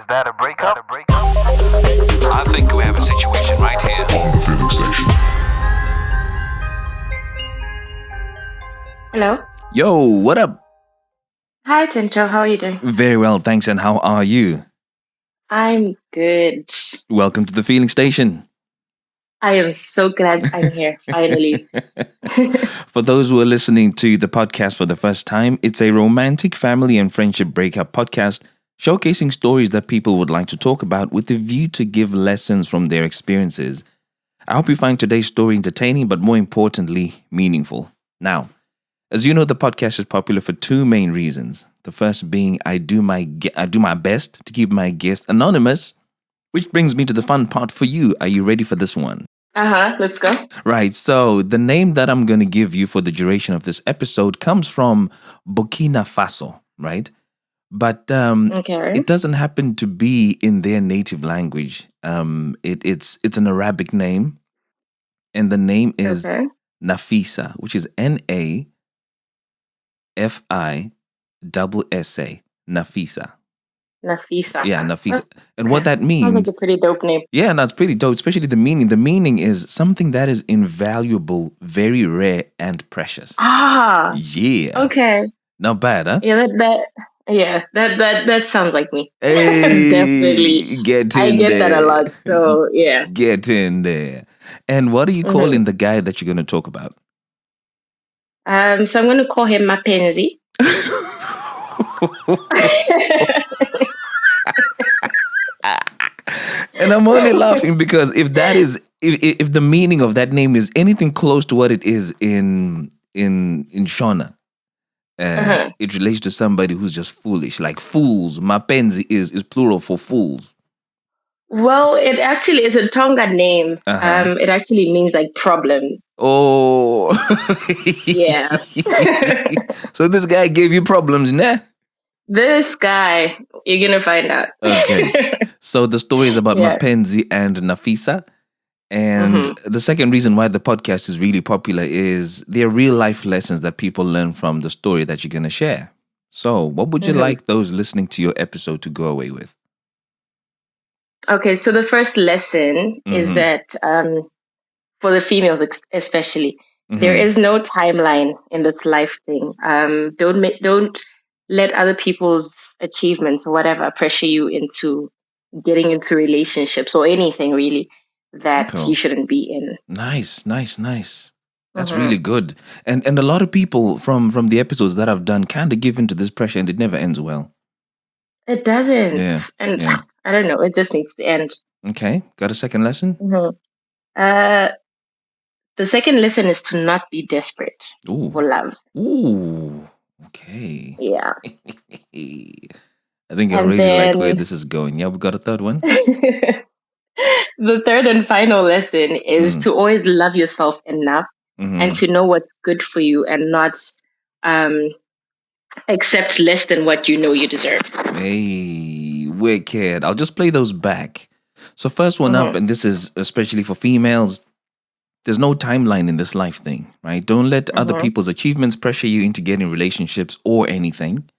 that a breakup? I think we have a situation right here. On the Feeling Station. Hello. Yo, what up? Hi, Tinto. How are you doing? Very well, thanks. And how are you? I'm good. Welcome to the Feeling Station. I am so glad I'm here, finally. For those who are listening to the podcast for the first time, it's a romantic family and friendship breakup podcast showcasing stories that people would like to talk about with the view to give lessons from their experiences. I hope you find today's story entertaining, but more importantly, meaningful. Now, as you know, the podcast is popular for two main reasons. The first being I do my best to keep my guest anonymous, which brings me to the fun part for you. Are you ready for this one? Let's go. Right, so the name that I'm going to give you for the duration of this episode comes from Burkina Faso, right? But Okay. it doesn't happen to be in their native language. It's an Arabic name, and the name is Okay. Nafisa, which is Nafisa, Nafisa. Nafisa. Yeah, Nafisa. And what that Sounds means, like a pretty dope name. yeah, no, it's pretty dope, especially the meaning. The meaning is something that is invaluable, very rare, and precious. Ah, Yeah. okay. Not bad, huh? Yeah, that sounds like me. Hey, Definitely. get I in get there. that a lot. So, yeah. Get in there. And what are you calling the guy that you're going to talk about? So I'm going to call him Mapenzi. And I'm only laughing because if the meaning of that name is anything close to what it is in Shona, it relates to somebody who's just foolish, like fools. Mapenzi is plural for fools. Well, it actually is a Tonga name. Uh-huh. It actually means like problems. Oh, Yeah. So this guy gave you problems, nah? This guy, you're going to find out. Okay. So the story is about Yeah. Mapenzi and Nafisa. And the second reason why the podcast is really popular is there are real life lessons that people learn from the story that you're going to share. So what would you like those listening to your episode to go away with? Okay, so the first lesson is Mhm. that for the females especially, Mhm. there is no timeline in this life thing. Don't let other people's achievements or whatever pressure you into getting into relationships or anything really that Cool. you shouldn't be in. Nice. That's really good. And a lot of people from the episodes that I've done kind of give into this pressure and it never ends well. It doesn't. Yeah, And yeah. I don't know, it just needs to end. Okay. Got a second lesson? The second lesson is to not be desperate Ooh. for love. Ooh. Okay. Yeah. I think I And already like where then- this is going. Yeah, we got a third one. The third and final lesson is to always love yourself enough Mhm. and to know what's good for you and not accept less than what you know you deserve. Hey, wicked. I'll just play those back. So first one up, and this is especially for females, there's no timeline in this life thing, right? Don't let other people's achievements pressure you into getting relationships or anything.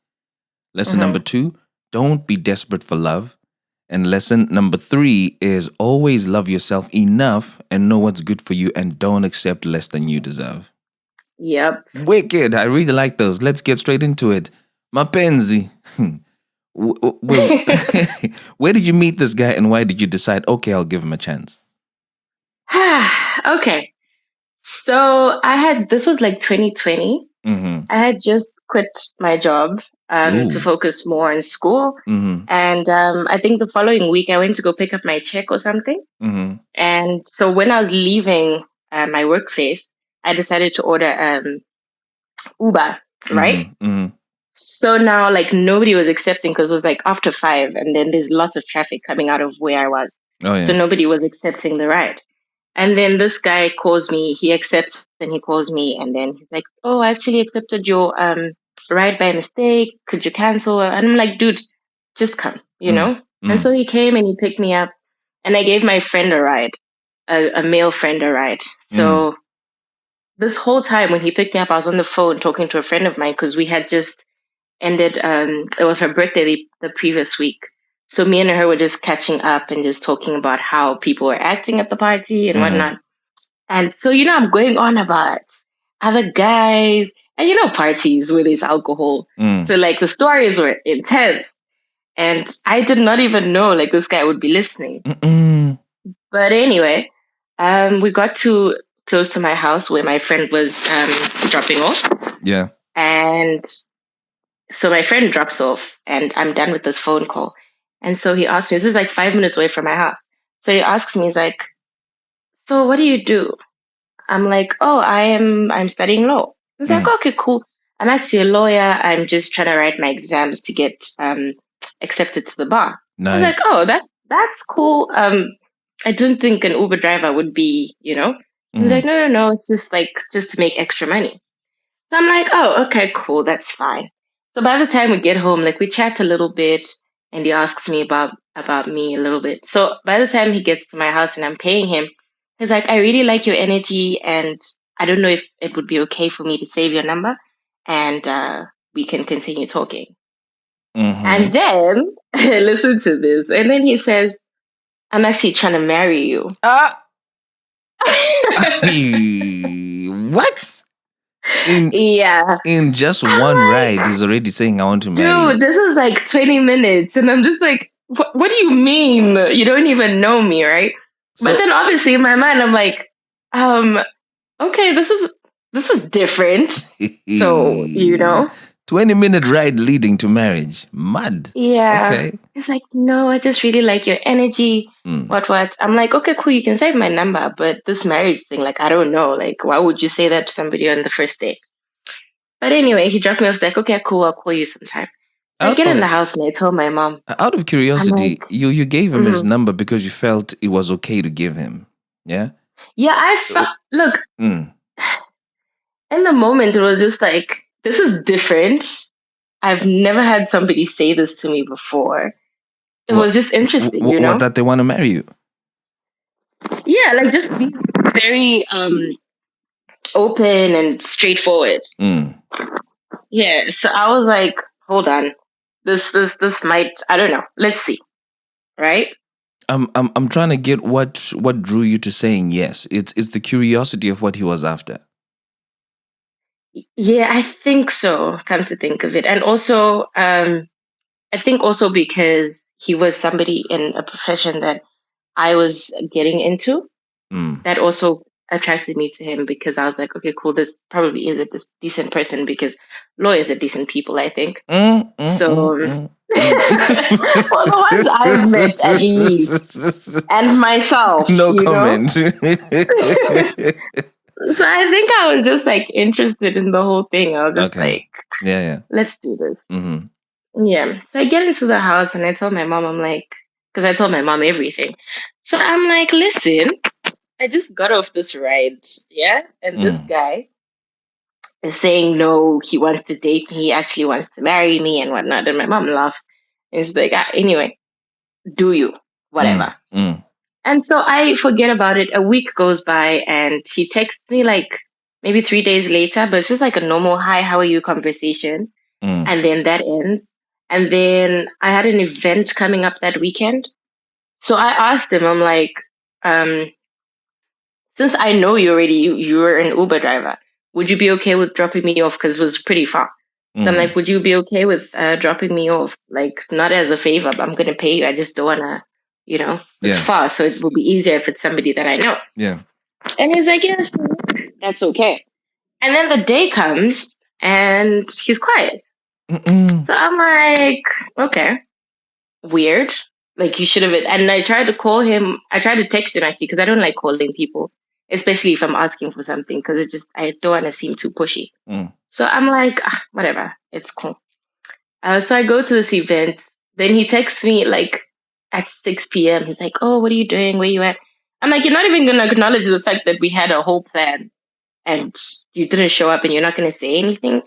Lesson number 2, don't be desperate for love. And lesson number 3 is always love yourself enough and know what's good for you and don't accept less than you deserve. Yep. Wicked. I really like those. Let's get straight into it. Mapenzi. Where did you meet this guy and why did you decide, okay, I'll give him a chance? Okay. So this was like 2020. Mm-hmm. I had just quit my job Ooh. to focus more on school. Mm-hmm. And I think the following week I went to go pick up my check or something. Mm-hmm. And so when I was leaving my workplace, I decided to order Uber, right? Mm-hmm. So now like nobody was accepting because it was like after 5 and then there's lots of traffic coming out of where I was. Oh, yeah. So nobody was accepting the ride. And then this guy calls me, he accepts and he calls me and then he's like, oh, I actually accepted your ride by mistake. Could you cancel? And I'm like, dude, just come, you know? And so he came and he picked me up and I gave my friend a ride, a male friend a ride. So this whole time when he picked me up, I was on the phone talking to a friend of mine because we had just ended, it was her birthday the previous week. So me and her were just catching up and just talking about how people were acting at the party and whatnot. And so, I'm going on about other guys and, parties where there's alcohol. So, like, the stories were intense. And I did not even know, like, this guy would be listening. But anyway, we got to close to my house where my friend was dropping off. Yeah. And so my friend drops off and I'm done with this phone call. And so he asked me, this is like 5 minutes away from my house. So he asks me, he's like, so what do you do? I'm like, oh, I'm studying law. He's like, okay, cool. I'm actually a lawyer. I'm just trying to write my exams to get accepted to the bar. Nice. I was like, oh, that's cool. I didn't think an Uber driver would be, He's like, no, it's just to make extra money. So I'm like, oh, okay, cool, that's fine. So by the time we get home, like we chat a little bit and he asks me about me a little bit. So by the time he gets to my house and I'm paying him, he's like, I really like your energy and I don't know if it would be okay for me to save your number and we can continue talking. And then, listen to this. And then he says, I'm actually trying to marry you. What? In just one ride, he's already saying, I want to marry you. Dude, this is like 20 minutes. And I'm just like, what do you mean? You don't even know me, right? But then obviously in my mind, I'm like, okay, this is different. So, 20-minute ride leading to marriage. Mad. Yeah. Okay. It's like, no, I just really like your energy. What? I'm like, okay, cool, you can save my number, but this marriage thing, like, I don't know. Like, why would you say that to somebody on the first date? But anyway, he dropped me off. Like, okay, cool, I'll call you sometime. So I get in the house and I told my mom. Out of curiosity, you gave him his number because you felt it was okay to give him. Yeah? Yeah, I felt, look, in the moment, it was just like, this is different. I've never had somebody say this to me before. It was just interesting, What, that they want to marry you? Yeah, like just be very open and straightforward. Yeah, so I was like, hold on. This might, I don't know. Let's see. Right? I'm trying to get what drew you to saying yes. It's the curiosity of what he was after. Yeah, I think so, come to think of it. And also, I think also because he was somebody in a profession that I was getting into, that also attracted me to him because I was like, okay, cool, this probably is a decent person because lawyers are decent people, I think. Well, the ones I've met at least, and myself. No comment. So I think I was just like interested in the whole thing. I was just like, yeah, let's do this. Yeah. So I get into the house and I tell my mom, I'm like, because I told my mom everything. So I'm like, listen, I just got off this ride, yeah? And this guy is saying, no, he wants to date me. He actually wants to marry me and whatnot. And my mom laughs. And she's like, anyway, do you? Whatever. And so I forget about it. A week goes by and she texts me like maybe 3 days later, but it's just like a normal, hi, how are you conversation. And then that ends. And then I had an event coming up that weekend. So I asked him, I'm like, since I know you already, you were an Uber driver, would you be okay with dropping me off? Because it was pretty far. So I'm like, would you be okay with dropping me off? Like, not as a favor, but I'm going to pay you. I just don't want to, it's far. So it will be easier if it's somebody that I know. Yeah. And he's like, yeah, sure, that's okay. And then the day comes and he's quiet. So I'm like, okay, weird. Like, you should have. And I tried to call him. I tried to text him actually because I don't like calling people, especially if I'm asking for something because I don't want to seem too pushy. So I'm like, whatever, it's cool. So I go to this event. Then he texts me like at 6 p.m. He's like, oh, what are you doing? Where you at? I'm like, you're not even going to acknowledge the fact that we had a whole plan and you didn't show up and you're not going to say anything.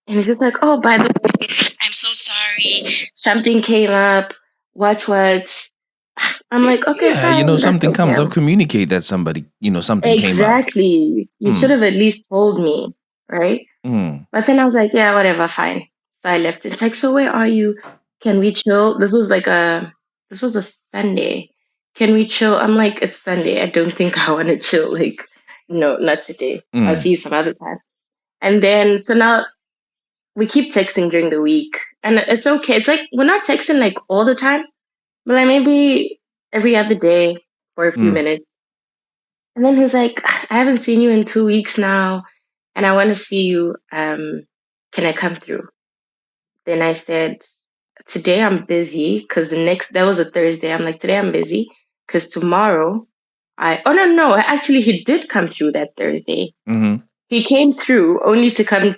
And he's just like, oh, by the way, I'm so sorry. Something came up. What? I'm like, okay, yeah, fine, something okay. comes up, communicate that somebody, something came up. Exactly. You should have at least told me, right? But then I was like, yeah, whatever, fine. So I left. It's like, so where are you? Can we chill? This was like a this was a Sunday. Can we chill? I'm like, it's Sunday. I don't think I want to chill. Like, no, not today. I'll see you some other time. And then, so now we keep texting during the week. And it's okay. It's like, we're not texting like all the time, but like maybe every other day for a few minutes. And then he's like, I haven't seen you in 2 weeks now, and I want to see you. Can I come through? Then I said, today I'm busy because that was a Thursday. I'm like, today I'm busy because tomorrow oh no, actually he did come through that Thursday. He came through only to come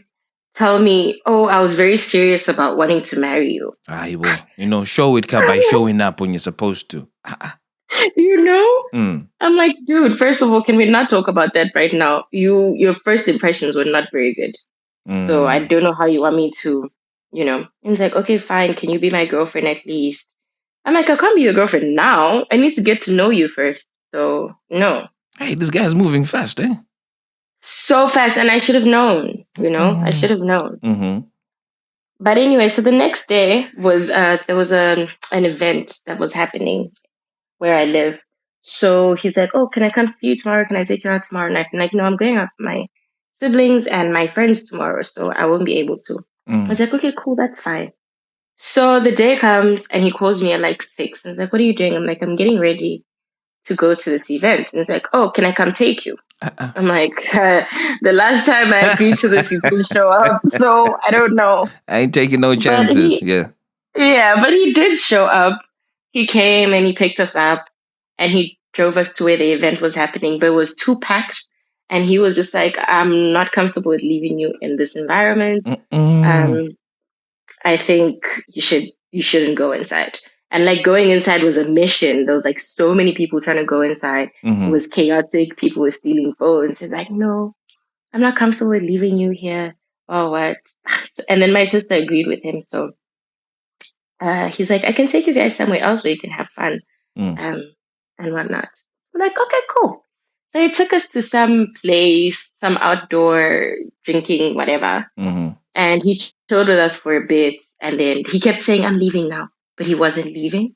tell me, oh, I was very serious about wanting to marry you. He will, show it by showing up when you're supposed to. I'm like, dude, first of all, can we not talk about that right now? Your first impressions were not very good. So I don't know how you want me to, And he's like, okay, fine. Can you be my girlfriend at least? I'm like, I can't be your girlfriend now. I need to get to know you first. So no. Hey, this guy's moving fast, eh? So fast. And I should have known, I should have known. But anyway, so the next day was, there was an event that was happening where I live. So he's like, oh, can I come see you tomorrow? Can I take you out tomorrow night? And like, no, I'm going out with my siblings and my friends tomorrow, so I won't be able to. I was like, okay, cool, that's fine. So the day comes and he calls me at like 6. And he's like, what are you doing? I'm like, I'm getting ready to go to this event. And he's like, oh, can I come take you? I'm like, the last time I agreed to this, you didn't show up. So I don't know. I ain't taking no chances. Yeah, but he did show up. He came and he picked us up and he drove us to where the event was happening, but it was too packed. And he was just like, I'm not comfortable with leaving you in this environment. I think you shouldn't go inside. And like going inside was a mission. There was like so many people trying to go inside. It was chaotic. People were stealing phones. He's like, no, I'm not comfortable with leaving you here. Oh, what? And then my sister agreed with him. So he's like, I can take you guys somewhere else where you can have fun and whatnot. I'm like, okay, cool. So he took us to some place, some outdoor drinking, whatever. And he chilled with us for a bit. And then he kept saying, I'm leaving now. But he wasn't leaving.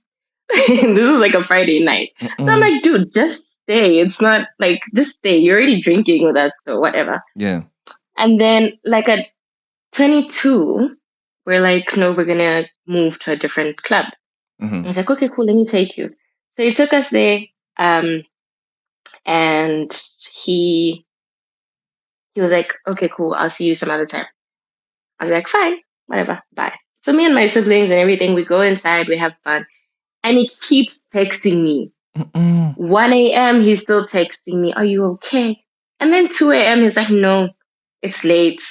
This is like a Friday night. So I'm like, dude, just stay. It's not like, just stay. You're already drinking with us, so whatever. Yeah. And then like at 22, we're like, no, we're going to move to a different club. I was like, okay, cool, let me take you. So he took us there. And he was like, okay, cool, I'll see you some other time. I was like, fine, whatever, bye. So me and my siblings and everything, we go inside, we have fun. And he keeps texting me. 1 a.m., he's still texting me, are you okay? And then 2 a.m., he's like, no, it's late.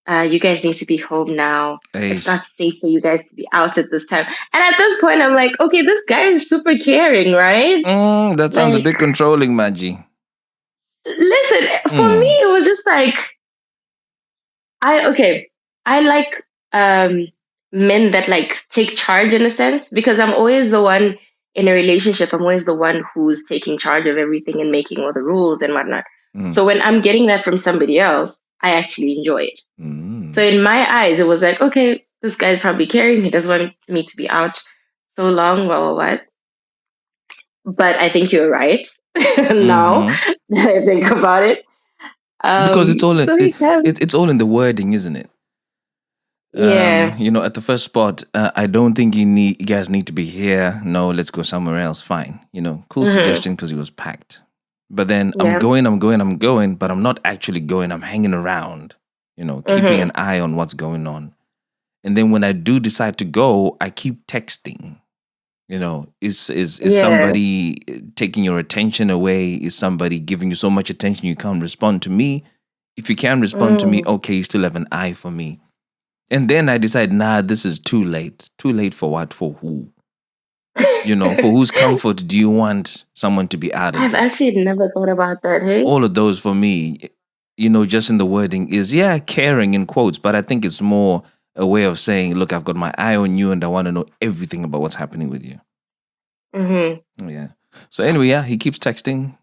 You guys need to be home now. It's not safe for you guys to be out at this time. And at this point, I'm like, okay, this guy is super caring, right? That sounds a bit controlling, Maggie. Listen, for me, it was just like, I like men that like take charge in a sense, because I'm always the one in a relationship. I'm always the one who's taking charge of everything and making all the rules and whatnot. So when I'm getting that from somebody else, I actually enjoy it. So in my eyes, it was like, okay, this guy's probably caring. He doesn't want me to be out so long, what. But I think you're right. Now that I think about it. Because it's all it's all in the wording, isn't it? Yeah. At the first spot, I don't think you guys need to be here. No, let's go somewhere else. Fine. Cool suggestion because it was packed. But then I'm going, but I'm not actually going. I'm hanging around, keeping an eye on what's going on. And then when I do decide to go, I keep texting. Is somebody taking your attention away? Is somebody giving you so much attention you can't respond to me? If you can't respond to me, okay, you still have an eye for me. And then I decide, nah, this is too late. Too late for what? For who? For whose comfort do you want someone to be out of? I've actually never thought about that, hey? All of those for me, just in the wording is, caring in quotes, but I think it's more a way of saying, look, I've got my eye on you and I want to know everything about what's happening with you. Yeah. So anyway, he keeps texting.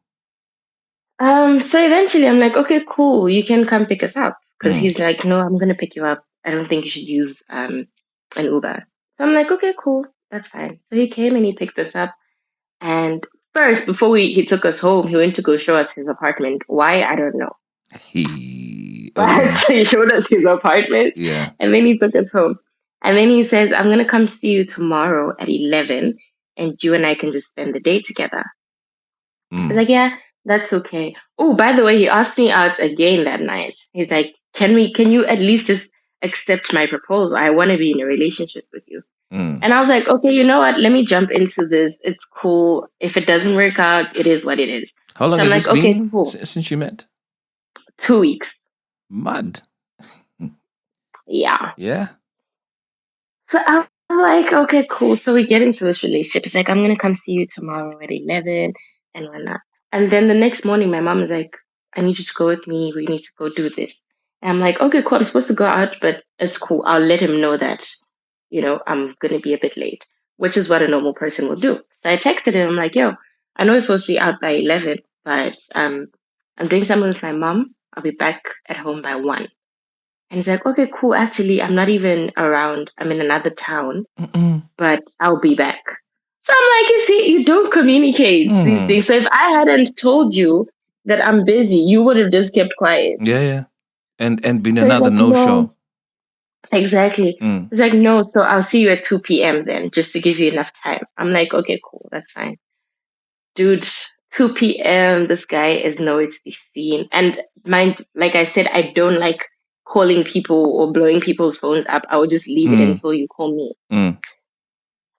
So eventually I'm like, okay, cool, you can come pick us up. Because he's like, no, I'm going to pick you up. I don't think you should use an Uber. So I'm like, okay, cool. that's fine. So he came and he picked us up. And first, before he took us home, he went to go show us his apartment. Why? I don't know. But Okay. he showed us his apartment Yeah. and then he took us home. And then he says, I'm going to come see you tomorrow at 11 and you and I can just spend the day together. I was Mm. like, yeah, that's okay. Oh, by the way, he asked me out again that night. He's like, can you at least just accept my proposal? I want to be in a relationship with you. Mm. And I was like, okay, you know what? Let me jump into this. It's cool. If it doesn't work out, it is what it is. How long So I'm had like, this okay, been cool. since you met? 2 weeks. Mad. Yeah. Yeah. So I'm like, okay, cool. So we get into this relationship. It's like, I'm going to come see you tomorrow at 11 and whatnot. And then the next morning, my mom is like, I need you to go with me. We need to go do this. And I'm like, okay, cool. I'm supposed to go out, but it's cool. I'll let him know that, I'm going to be a bit late, which is what a normal person will do. So I texted him. I'm like, yo, I know it's supposed to be out by 11, but I'm doing something with my mom. I'll be back at home by 1. And he's like, okay, cool. Actually, I'm not even around. I'm in another town, Mm-mm. but I'll be back. So I'm like, you see, you don't communicate these things. So if I hadn't told you that I'm busy, you would have just kept quiet. Yeah, yeah. And been So he's another like, no no, show. exactly. Mm. He's like, no, so I'll see you at 2 p.m. then, just to give you enough time. I'm like, okay, cool. That's fine. Dude, 2 p.m. This guy is nowhere to be seen. And like I said, I don't like calling people or blowing people's phones up. I would just leave it until you call me. Mm.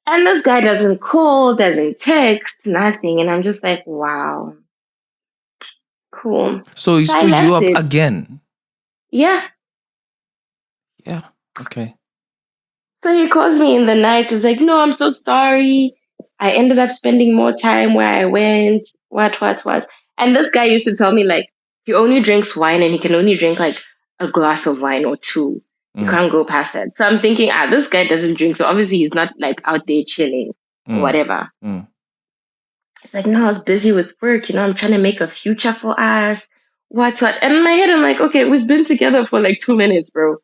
And this guy doesn't call, doesn't text, nothing. And I'm just like, wow, cool. So he So I stood you left up it. again. Yeah. Yeah. Okay. So he calls me in the night. He's like, no, I'm so sorry. I ended up spending more time where I went. What. And this guy used to tell me, like, he only drinks wine and he can only drink like a glass of wine or 2. You can't go past that. So I'm thinking, this guy doesn't drink. So obviously he's not like out there chilling or whatever. It's like, no, I was busy with work. I'm trying to make a future for us. What? And in my head, I'm like, okay, we've been together for like 2 minutes, bro.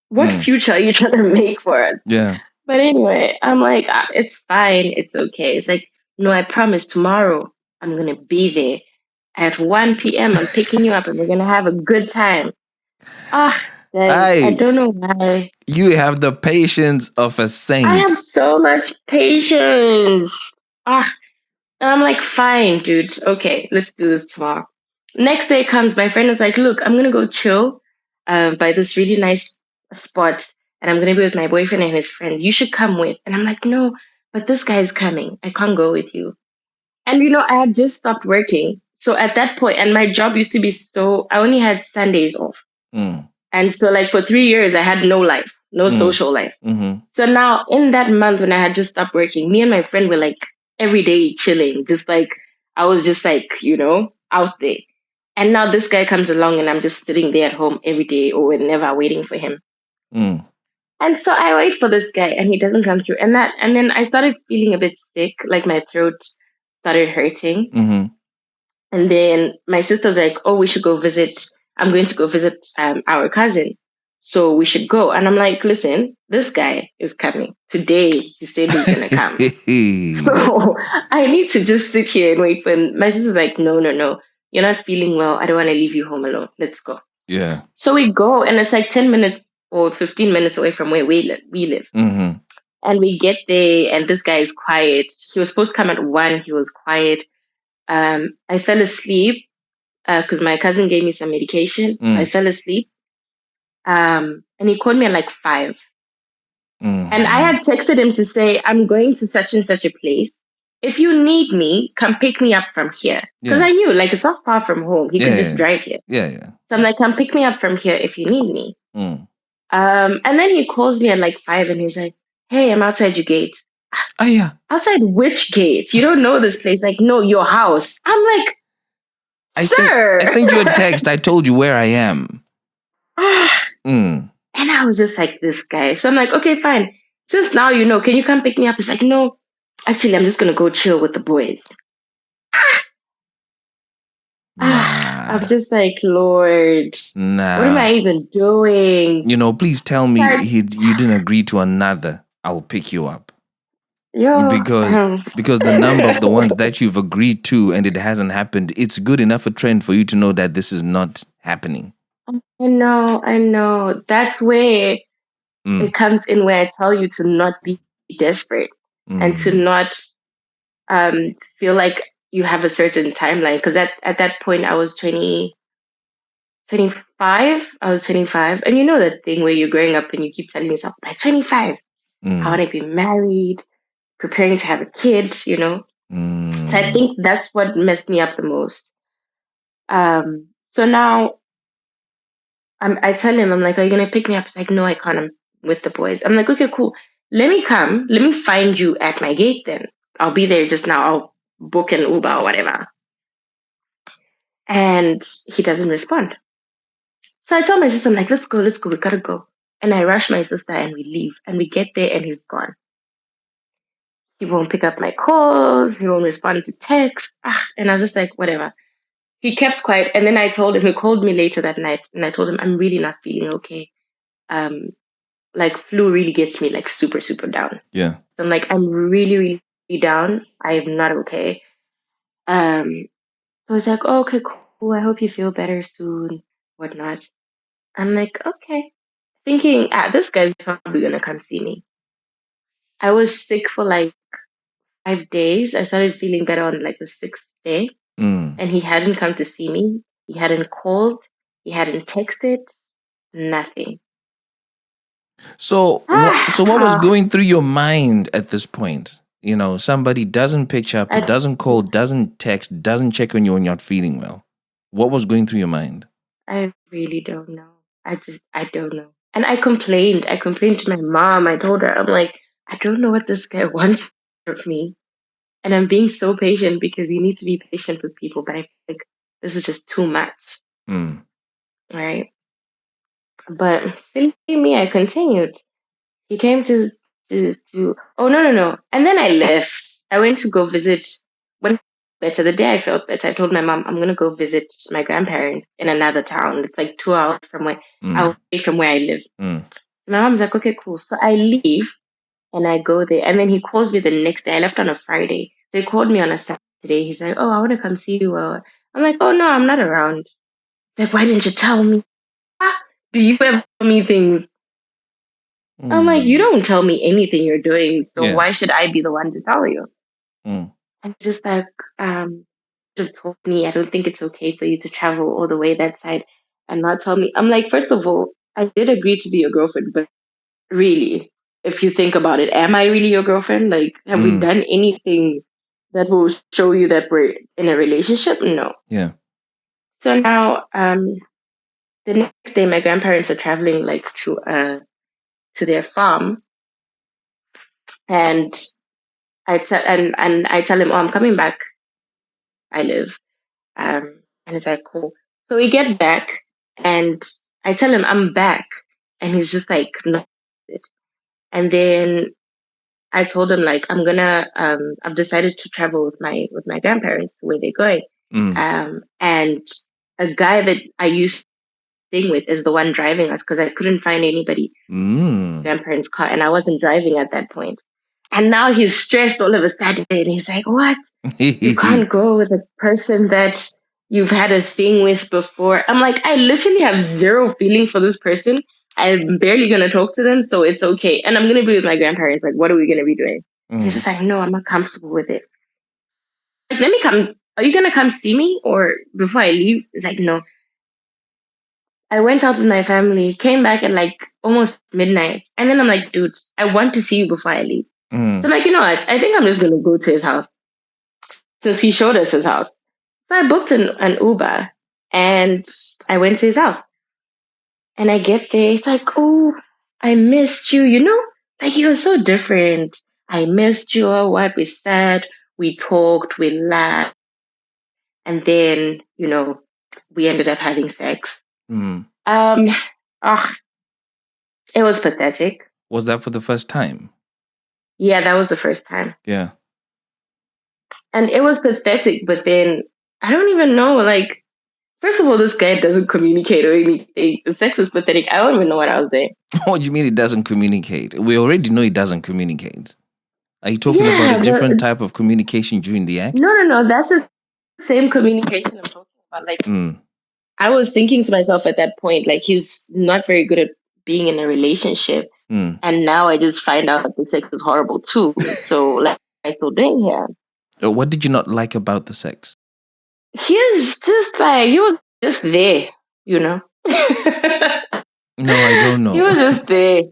What future are you trying to make for us? Yeah. But anyway, I'm like, it's fine. It's okay. It's like, no, I promise tomorrow I'm going to be there at 1 p.m. I'm picking you up and we're going to have a good time. Guys, I don't know why. You have the patience of a saint. I have so much patience. And I'm like, fine, dude. Okay, let's do this tomorrow. Next day comes, my friend is like, look, I'm going to go chill by this really nice spot and I'm going to be with my boyfriend and his friends. You should come with. And I'm like, no, but this guy's coming. I can't go with you. And, I had just stopped working. So at that point, and my job used to be I only had Sundays off. And so like for 3 years, I had no life, no social life. So now in that month when I had just stopped working, me and my friend were like every day chilling, just like, I was just like, out there. And now this guy comes along and I'm just sitting there at home every day or whenever waiting for him. And so I wait for this guy and he doesn't come through. And then I started feeling a bit sick, like my throat started hurting. And then my sister's like, oh, we should go visit. I'm going to go visit our cousin. So we should go. And I'm like, listen, this guy is coming. Today, he said he's going to come. So I need to just sit here and wait. But my sister's like, no. You're not feeling well. I don't want to leave you home alone. Let's go. Yeah. So we go and it's like 10 minutes or 15 minutes away from where we live. And we get there and this guy is quiet. He was supposed to come at 1. He was quiet. I fell asleep because my cousin gave me some medication. I fell asleep. And he called me at like 5. And I had texted him to say, I'm going to such and such a place. If you need me, come pick me up from here. Because I knew, like, it's not far from home. He could just drive here. Yeah. So I'm like, come pick me up from here if you need me. And then he calls me at like 5 and he's like, hey, I'm outside your gate. Oh, yeah. Outside which gate? You don't know this place. Like, no, your house. I'm like, sir. I sent you a text. I told you where I am. And I was just like, this guy. So I'm like, okay, fine. Since now you know, can you come pick me up? He's like, no, actually, I'm just going to go chill with the boys. I'm just like, Lord, what am I even doing? Please tell me you didn't agree to another. I will pick you up. Yo, because the number of the ones that you've agreed to and it hasn't happened, it's good enough a trend for you to know that this is not happening. I know. That's where Mm, it comes in where I tell you to not be desperate and to mm, not feel like you have a certain timeline. Because at that point, I was 25. I was 25. And you know that thing where you're growing up and you keep telling yourself, by 25, I want mm, to be married, preparing to have a kid, you know? So I mm. think that's what messed me up the most. So now I tell him, I'm like, are you going to pick me up? He's like, no, I can't. I'm with the boys. I'm like, okay, cool. Let me come. Let me find you at my gate then. I'll be there just now. I'll book an Uber or whatever. And he doesn't respond. So I tell my sister, I'm like, let's go. We gotta go. And I rush my sister and we leave. And we get there and he's gone. He won't pick up my calls. He won't respond to texts. And I was just like, whatever. He kept quiet. And then I told him, he called me later that night. And I told him, I'm really not feeling okay. Um, like flu really gets me like super, super down. Yeah. So I'm like, I'm really, really down. I'm not okay. So he's like, oh, okay, cool. I hope you feel better soon, whatnot. I'm like, okay. Thinking, this guy's probably gonna come see me. I was sick for like 5 days. I started feeling better on like the sixth day, Mm. and he hadn't come to see me. He hadn't called. He hadn't texted. Nothing. So what was Ah, going through your mind at this point? You know, somebody doesn't pitch up, I, doesn't call, doesn't text, doesn't check on you when you're not feeling well. What was going through your mind? I really don't know. I don't know. And I complained. I complained to my mom. I told her, I'm like, I don't know what this guy wants of me. And I'm being so patient because you need to be patient with people. But I think this is just too much, Mm. right? But silly me, I continued. He came to oh no. And then I left. I went to go visit when better. The day I felt better, I told my mom I'm gonna go visit my grandparents in another town. It's like 2 hours from Mm. away from where I live. Mm. My mom's like, okay, cool. So I leave and I go there. And then he calls me the next day. I left on a Friday. So he called me on a Saturday. He's like, oh, I want to come see you. I'm like, oh no, I'm not around. He's like, why didn't you tell me? Do you ever tell me things? I'm like, you Mm. don't tell me anything you're doing, so Yeah. why should I be the one to tell you? Mm. And just like, just told me, I don't think it's okay for you to travel all the way that side and not tell me. I'm like, first of all, I did agree to be your girlfriend, but really, if you think about it, am I really your girlfriend? Like, have we Mm. done anything that will show you that we're in a relationship? No. Yeah. So now, the next day, my grandparents are traveling like to their farm, and I tell him, oh, I'm coming back. I live, and he's like, cool. So we get back, and I tell him I'm back, and he's just like, no. And then I told him like I've decided to travel with my grandparents to where they're going. Mm. And a guy that I used to sing with is the one driving us because I couldn't find anybody Mm. grandparents' car and I wasn't driving at that point. And now he's stressed all of a sudden and he's like, what? You can't go with a person that you've had a thing with before. I'm like, I literally have zero feelings for this person. I'm barely gonna talk to them, so it's okay. And I'm gonna be with my grandparents. Like, what are we gonna be doing? And he's Mm. just like, no, I'm not comfortable with it. Like, let me come. Are you gonna come see me or before I leave? It's like, no. I went out with my family, came back at like almost midnight, and then I'm like, dude, I want to see you before I leave. So Mm. I'm like, you know what? I think I'm just gonna go to his house since he showed us his house. So I booked an Uber and I went to his house. And I get there, it's like, oh, I missed you, you know? Like he was so different. I missed you, what we said, we talked, we laughed, and then, we ended up having sex. Mm. Um, ah, it was pathetic. Was that for the first time? Yeah, that was the first time. Yeah. And it was pathetic, but then I don't even know, like, first of all, this guy doesn't communicate or anything. The sex is pathetic. I don't even know what I was saying. What do you mean it doesn't communicate? We already know it doesn't communicate. Are you talking about a Yeah, different but type of communication during the act? no. That's the same communication I'm talking about. Like, Mm, I was thinking to myself at that point, like, he's not very good at being in a relationship. mm. And now I just find out that the sex is horrible too. So, like, what am I still doing here? What did you not like about the sex? He was just there, you know? No, I don't He know. was just there.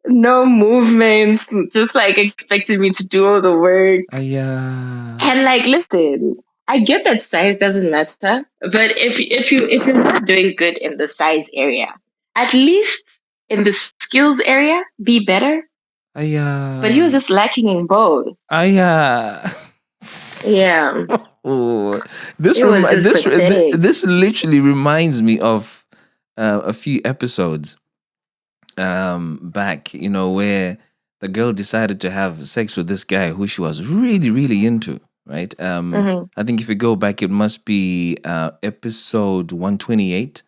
No movements, just like expected me to do all the work. Yeah. And like, listen, I get that size doesn't matter, but if you're not doing good in the size area, at least in the skills area, be better. But he was just lacking in both. Yeah. Yeah, Oh, this it was just pathetic. this literally reminds me of a few episodes back, where the girl decided to have sex with this guy who she was really, really into, right? Hmm. I think if you go back, it must be episode 128,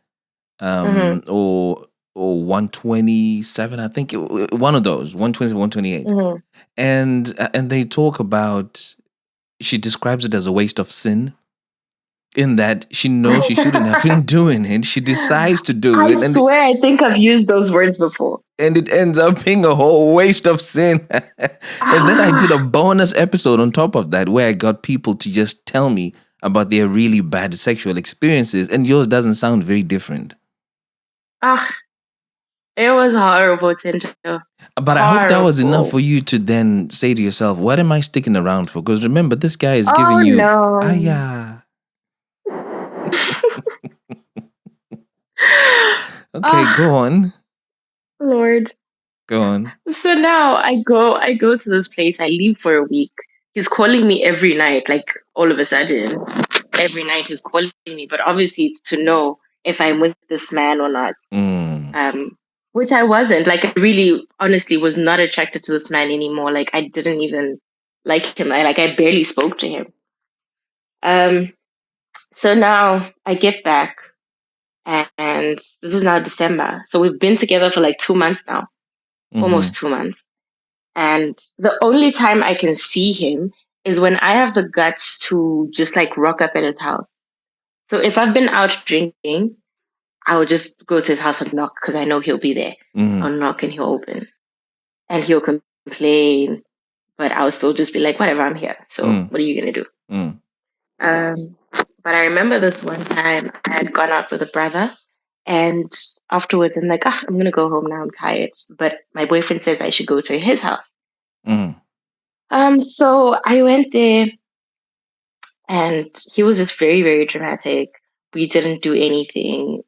Hmm. or 127. I think one of those, 120, 128, Hmm. and they talk about. She describes it as a waste of sin, in that she knows she shouldn't have been doing it. She decides to do I it, swear, I think I've used those words before. and it ends up being a whole waste of sin. And then I did a Ah, bonus episode on top of that where I got people to just tell me about their really bad sexual experiences, and yours doesn't sound very different. ah, it was horrible, Tinto. But I hope that was enough Horrible. for you to then say to yourself, what am I sticking around for? Because remember, this guy is Oh giving you, no. yeah. Okay, Ah, go on. Lord. Go on. So now I go to this place, I leave for a week. He's calling me every night, like all of a sudden. Every night he's calling me, but obviously it's to know if I'm with this man or not. Mm, Um, which I wasn't. Like, I really honestly was not attracted to this man anymore. Like, I didn't even like him. I barely spoke to him. Um, so now I get back, and this is now December. So we've been together for like 2 months now, mm-hmm, almost 2 months. And the only time I can see him is when I have the guts to just like rock up at his house. So if I've been out drinking, I will just go to his house and knock because I know he'll be there. mm-hmm, I'll knock and he'll open and he'll complain, but I'll still just be like, whatever, I'm here. So mm, what are you going to do? mm, Um, but I remember this one time I had gone out with a brother, and afterwards I'm like, I'm going to go home now. I'm tired. But my boyfriend says I should go to his house. mm, So I went there, and he was just very, very dramatic. We didn't do anything.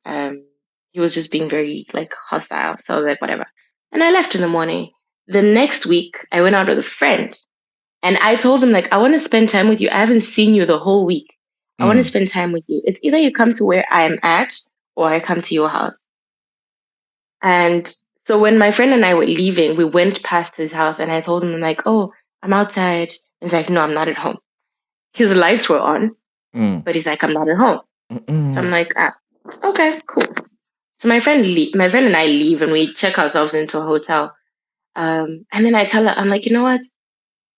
He was just being very like hostile. So I was like, whatever. And I left in the morning. The next week, I went out with a friend, and I told him like, I want to spend time with you. I haven't seen you the whole week. I want to mm, spend time with you. It's either you come to where I'm at, or I come to your house. And so when my friend and I were leaving, we went past his house, and I told him like, oh, I'm outside. He's like, no, I'm not at home. His lights were on, mm, but he's like, I'm not at home. So I'm mm, like, okay, cool. So my friend and I leave, and we check ourselves into a hotel. And then I tell her, I'm like, you know what?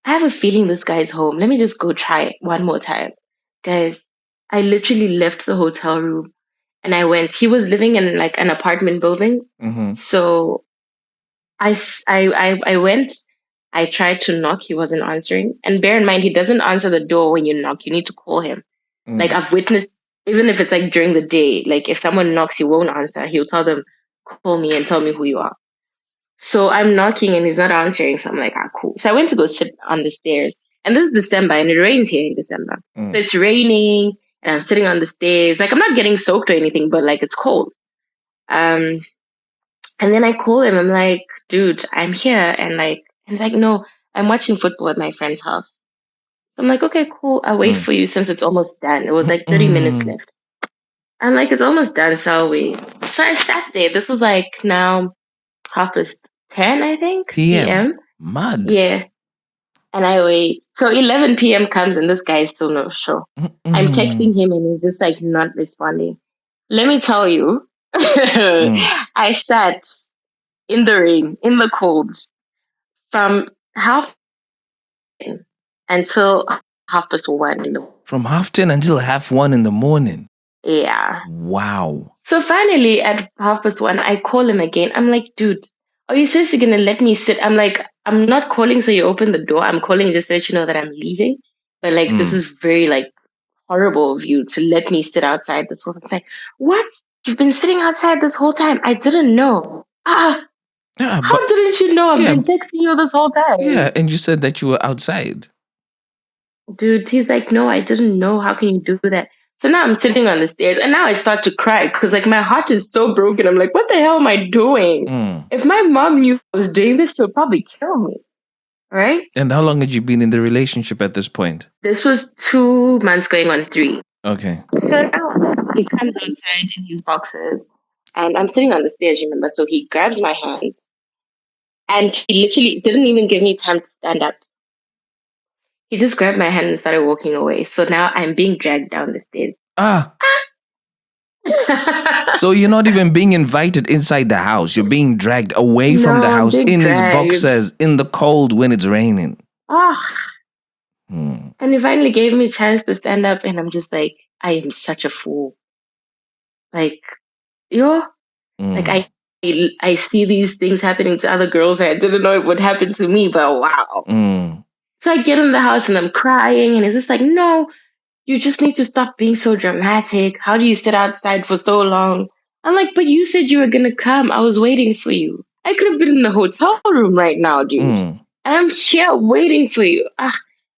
I have a feeling this guy's home. Let me just go try it one more time. Guys, I literally left the hotel room and I went. He was living in like an apartment building. mm-hmm, So I went. I tried to knock. He wasn't answering. And bear in mind, he doesn't answer the door when you knock. You need to call him. Like, mm, I've witnessed, even if it's like during the day, like if someone knocks, he won't answer. He'll tell them, call me and tell me who you are. So I'm knocking and he's not answering. So I'm like, cool. So I went to go sit on the stairs. And this is December and it rains here in December. So mm, it's raining and I'm sitting on the stairs. Like, I'm not getting soaked or anything, but like it's cold. Um, and then I call him. I'm like, dude, I'm here. And like, he's like, no, I'm watching football at my friend's house. So I'm like, okay, cool. I'll wait mm, for you since it's almost done. It was like 30 minutes mm. left. I'm like, it's almost done. So I'll wait. So I sat there. This was like now 10:30, I think, PM. PM. Mad. Yeah. And I wait. So 11 p.m. comes and this guy is still no show. I'm Mm-mm. texting him and he's just like not responding. Let me tell you, Mm, I sat in the rain, in the cold, from half until 1:30 in the From 10:30 until 1:30 in the morning. yeah. Wow. So finally, at 1:30, I call him again. I'm like, dude, are you seriously gonna let me sit? I'm like, I'm not calling so you open the door. I'm calling just to let you know that I'm leaving. But like, this is very like horrible of you to let me sit outside this whole time. It's like, what? You've been sitting outside this whole time. I didn't know. Yeah, How didn't you know? I've yeah. been texting you this whole time. Yeah, and you said that you were outside. Dude, he's like, no, I didn't know. How can you do that? So now I'm sitting on the stairs and now I start to cry because like my heart is so broken. I'm like, what the hell am I doing? If my mom knew I was doing this, she would probably kill me. Right? And how long had you been in the relationship at this point? This was 2 months going on 3. Okay. So now he comes outside in his boxers and I'm sitting on the stairs, remember? So he grabs my hand and he literally didn't even give me time to stand up. He just grabbed my hand and started walking away. So now I'm being dragged down the stairs. So you're not even being invited inside the house. You're being dragged away from the house in his boxers in the cold when it's raining. And he finally gave me a chance to stand up and I'm just like, I am such a fool. Like, like I see these things happening to other girls and I didn't know it would happen to me, but wow. So I get in the house and I'm crying and it's just like, no, you just need to stop being so dramatic. How do you sit outside for so long? I'm like, but you said you were going to come. I was waiting for you. I could have been in the hotel room right now, dude. And I'm here waiting for you.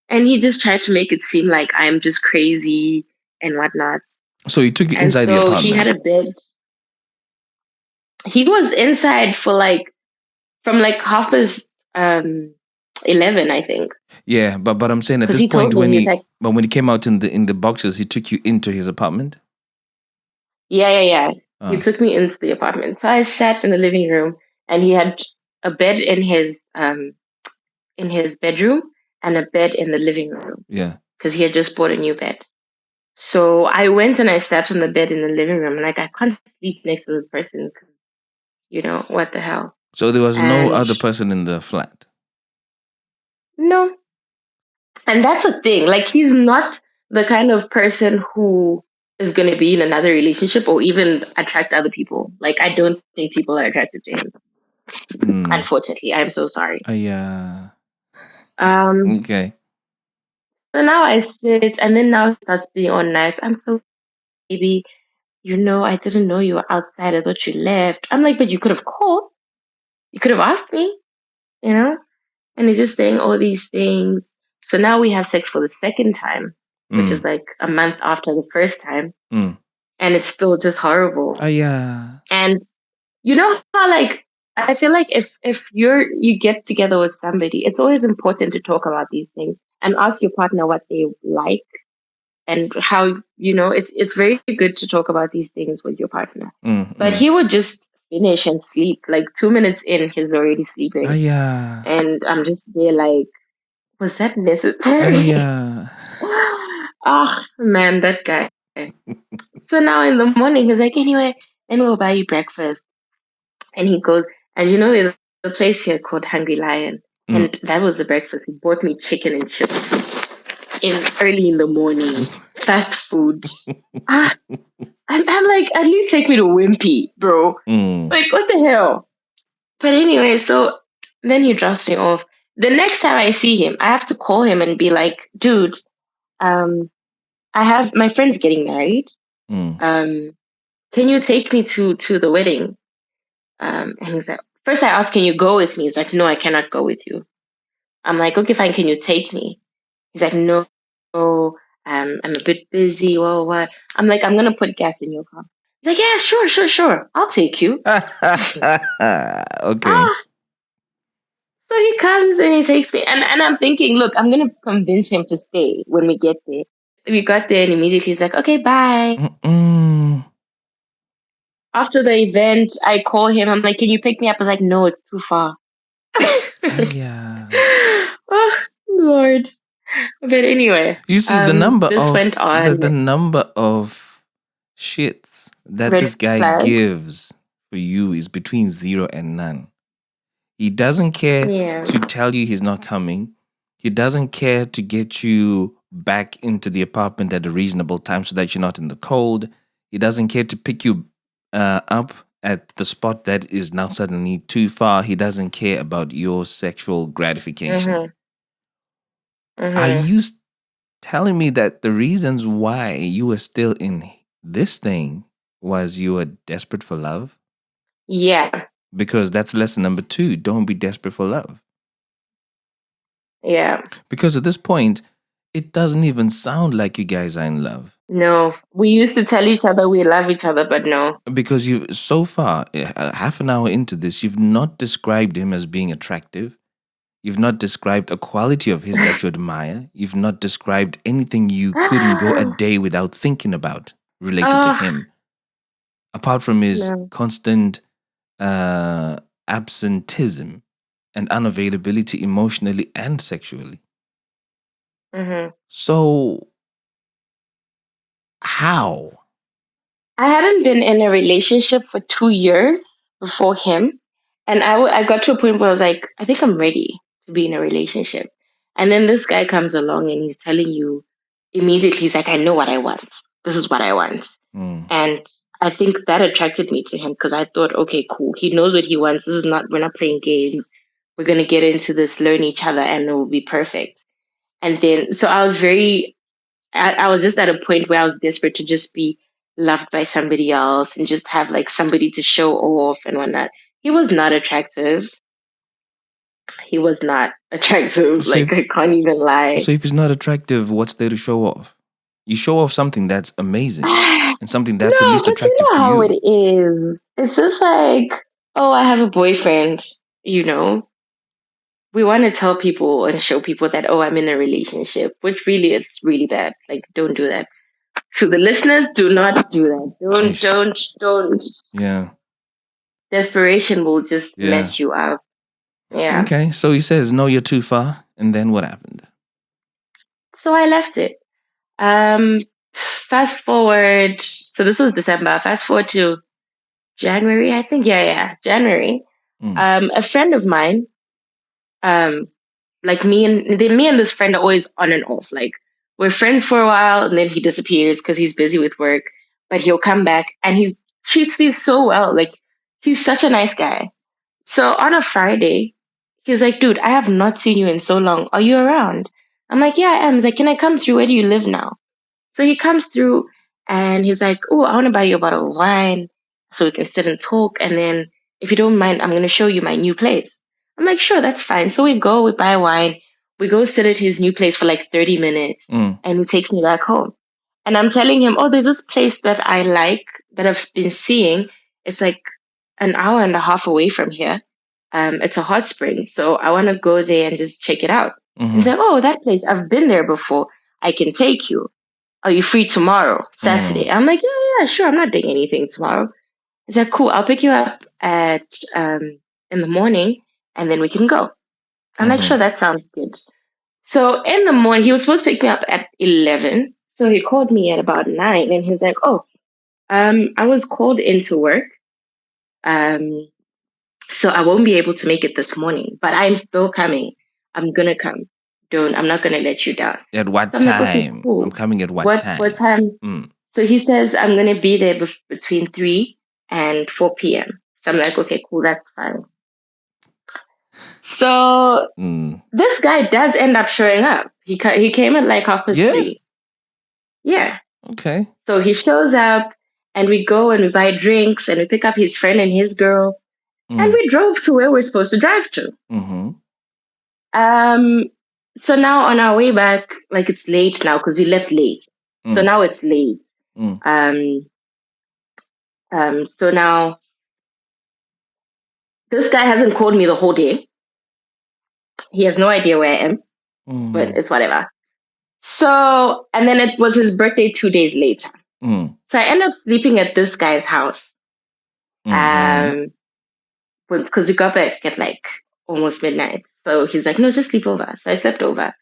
And he just tried to make it seem like I'm just crazy and whatnot. So he took you inside the apartment? He had a bed. He was inside for like, from like 11, I think. Yeah, but I'm saying at this point when he came out in the boxes, he took you into his apartment? Yeah. He took me into the apartment. So I sat in the living room and he had a bed in his bedroom and a bed in the living room. Yeah. Because he had just bought a new bed. So I went and I sat on the bed in the living room and like I can't sleep next to this person because, what the hell. So there was no other person in the flat? No. And that's the thing. Like he's not the kind of person who is going to be in another relationship or even attract other people. Like I don't think people are attracted to him. Unfortunately, I'm so sorry. Yeah. Okay. So now I sit and then now he starts being all nice. I'm so baby, I didn't know you were outside. I thought you left. I'm like, but you could have called. You could have asked me, And he's just saying all these things. So now we have sex for the second time, which is like a month after the first time. And it's still just horrible. Yeah. And you know how like I feel like if you get together with somebody, it's always important to talk about these things and ask your partner what they like and how it's very good to talk about these things with your partner. But he would just finish and sleep. Like 2 minutes in, he's already sleeping. Yeah. And I'm just there like, was that necessary? Yeah. Man, that guy. So now in the morning, he's like, anyway, let me go buy you breakfast. And he goes, and there's a place here called Hungry Lion. And that was the breakfast. He bought me chicken and chips early in the morning, fast food. I'm like, at least take me to Wimpy, bro. Like, what the hell? But anyway, so then he drops me off. The next time I see him, I have to call him and be like, dude, my friend's getting married. Can you take me to the wedding? And he's like, first I asked, can you go with me? He's like, no, I cannot go with you. I'm like, okay, fine. Can you take me? He's like, no, I'm a bit busy. Well, what? I'm like, I'm going to put gas in your car. He's like, yeah, sure. I'll take you. Okay. So he comes and he takes me. And I'm thinking, look, I'm going to convince him to stay when we get there. We got there and immediately he's like, okay, bye. After the event, I call him. I'm like, can you pick me up? I was like, no, it's too far. Yeah. Oh, Lord. But anyway. You see, the number went on. The number of shits that this guy gives for you is between 0 and none. He doesn't care to tell you he's not coming. He doesn't care to get you back into the apartment at a reasonable time so that you're not in the cold. He doesn't care to pick you up at the spot that is now suddenly too far. He doesn't care about your sexual gratification. Are Mm-hmm. you telling me that the reasons why you were still in this thing was you were desperate for love? Yeah. Because that's lesson number 2. Don't be desperate for love. Yeah. Because at this point, it doesn't even sound like you guys are in love. No. We used to tell each other we love each other, but no. Because you, so far, half an hour into this, you've not described him as being attractive. You've not described a quality of his that you admire. You've not described anything you couldn't go a day without thinking about related to Oh, him. Apart from his no. constant absenteeism and unavailability emotionally and sexually. Mm-hmm. So, how? I hadn't been in a relationship for 2 years before him. And I got to a point where I was like, I think I'm ready to be in a relationship. And then this guy comes along and he's telling you immediately, he's like, I know what I want. This is what I want. Mm. And I think that attracted me to him because I thought, okay, cool. He knows what he wants. We're not playing games. We're going to get into this, learn each other, and it will be perfect. And then, so I was just at a point where I was desperate to just be loved by somebody else and just have like somebody to show off and whatnot. He was not attractive. He was not attractive. So Like, I can't even lie. So if it's not attractive, what's there to show off? You show off something that's amazing and something that's at No, least but you attractive know to how you. it is. It's just like, oh, I have a boyfriend, you know. We want to tell people and show people that, oh, I'm in a relationship, which really is really bad. Like, don't do that. To the listeners, do not do that. Ish. Don't. Yeah. Desperation will just Yeah. mess you up. Yeah. Okay. So he says, no, you're too far. And then what happened? So I left it. Fast forward. So this was December. Fast forward to January, I think. Yeah, January. A friend of mine, like me and this friend are always on and off. Like we're friends for a while, and then he disappears because he's busy with work. But he'll come back, and he treats me so well. Like he's such a nice guy. So on a Friday, he was like, dude, I have not seen you in so long. Are you around? I'm like, yeah, I am. He's like, can I come through? Where do you live now? So he comes through and he's like, oh, I want to buy you a bottle of wine so we can sit and talk. And then if you don't mind, I'm going to show you my new place. I'm like, sure, that's fine. So we go, we buy wine, we go sit at his new place for like 30 minutes and he takes me back home. And I'm telling him, oh, there's this place that I like that I've been seeing. It's like an hour and a half away from here. It's a hot spring. So I want to go there and just check it out. And he's like, oh, that place, I've been there before. I can take you. Are you free tomorrow, Saturday? I'm like, yeah, sure. I'm not doing anything tomorrow. He's like, cool. I'll pick you up at in the morning and then we can go. I'm like, sure, that sounds good. So in the morning, he was supposed to pick me up at 11. So he called me at about 9 and he was like, oh, I was called into work. So I won't be able to make it this morning, but I'm still coming. I'm gonna come. I'm not gonna let you down. At what So I'm like, time? okay, cool. I'm coming at what time? What time? So he says I'm gonna be there between 3 and 4 p.m. So I'm like, okay, cool, that's fine. So this guy does end up showing up. He came at like 3:30. Yeah. Okay. So he shows up and we go and we buy drinks and we pick up his friend and his girl and we drove to where we're supposed to drive to. So now on our way back, like it's late now because we left late. So now it's late. So now this guy hasn't called me the whole day. He has no idea where I am, but it's whatever. So, and then it was his birthday 2 days later. So I end up sleeping at this guy's house. Because we got back at like almost midnight. So he's like, no, just sleep over. So I slept over.